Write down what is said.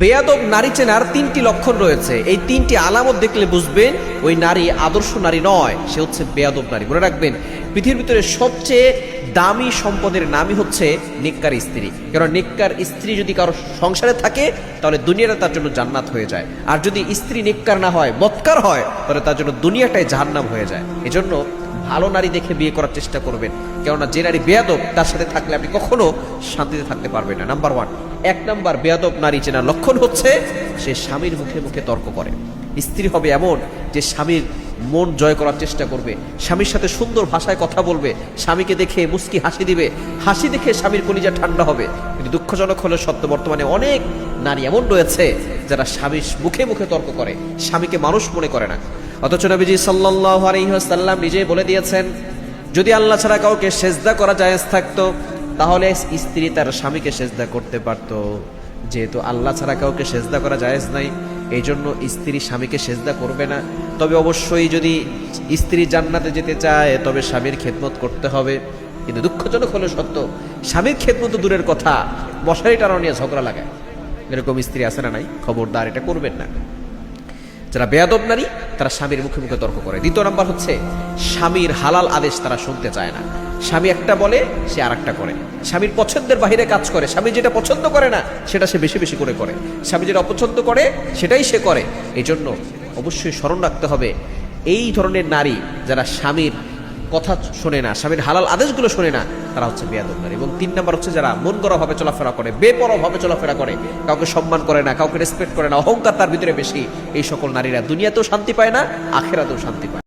বেয়াদব নারী চেনার তিনটি লক্ষণ রয়েছে। এই তিনটি আলামত দেখলে বুঝবেন ওই নারী আদর্শ নারী নয়, সে হচ্ছে বেয়াদব নারী। মনে রাখবেন, পৃথিবীর ভিতরে সবচেয়ে দামি সম্পদের নামই হচ্ছে নেককার স্ত্রী। কারণ নেককার স্ত্রী যদি কারো সংসারে থাকে তাহলে দুনিয়াটা তার জন্য জান্নাত হয়ে যায়, আর যদি স্ত্রী নেককার না হয়, বদকার হয়, তাহলে তার জন্য দুনিয়াটাই জাহান্নাম হয়ে যায়। এজন্য ভালো নারী দেখে বিয়ে করার চেষ্টা করবেন, কেননা যে নারী বেয়াদব তার সাথে থাকলে আপনি কখনো শান্তিতে থাকতে পারবেন না। নাম্বার ওয়ান, এক নাম্বার বেয়াদব নারী চেনার লক্ষণ হচ্ছে সে স্বামীর মুখে মুখে তর্ক করে। স্ত্রী হবে এমন যে স্বামীর মন জয় করার চেষ্টা করবে, স্বামীর সাথে সুন্দর ভাষায় কথা বলবে, স্বামীকে দেখে মুস্কি হাসি দিবে, হাসি দেখে স্বামীর কলিজা ঠান্ডা হবে। কিন্তু দুঃখজনক হলে সত্য, বর্তমানে অনেক নারী এমন রয়েছে যারা স্বামীর মুখে মুখে তর্ক করে, স্বামীকে মানুষ মনে করে না। অথচ নবীজি সাল্লাল্লাহু আলাইহি ওয়াসাল্লাম নিজেই বলে দিয়েছেন, যদি আল্লাহ ছাড়া কাউকে সেজদা করা জায়েজ থাকতো তাহলে স্ত্রী তার স্বামীকে সেজদা করতে পারত। যেহেতু আল্লাহ ছাড়া কাউকে সেজদা করা জায়েজ নাই, এই জন্য স্ত্রী স্বামীকে সেজদা করবে না। তবে অবশ্যই যদি স্ত্রী জান্নাতে যেতে চায় তবে স্বামীর খেদমত করতে হবে। কিন্তু দুঃখজনক হলো সত্য, স্বামীর খেদমত দূরের কথা, মশারি টানা নিয়ে ঝগড়া লাগায়। এরকম স্ত্রী আছে না নাই? খবরদার, এটা করবেন না। যারা বেয়াদব নারী তারা স্বামীর মুখে মুখে তর্ক করে। দ্বিতীয় নাম্বার হচ্ছে স্বামীর হালাল আদেশ তারা শুনতে চায় না। স্বামী একটা বলে, সে আর একটা করে। স্বামীর পছন্দের বাহিরে কাজ করে। স্বামী যেটা পছন্দ করে না সেটা সে বেশি বেশি করে করে। স্বামী যেটা অপছন্দ করে সেটাই সে করে। এই জন্য অবশ্যই স্মরণ রাখতে হবে, এই ধরনের নারী যারা স্বামীর কথা শোনে না, স্বামীর হালাল আদেশগুলো শোনে না, তারা হচ্ছে বেয়াদব নারী। এবং তিন নাম্বার হচ্ছে যারা মন গড়া ভাবে চলাফেরা করে, বেপরোয়া ভাবে চলাফেরা করে, কাউকে সম্মান করে না, কাউকে রেসপেক্ট করে না, অহংকার তার ভিতরে বেশি। এই সকল নারীরা দুনিয়াতেও শান্তি পায় না, আখেরাতেও শান্তি পায় না।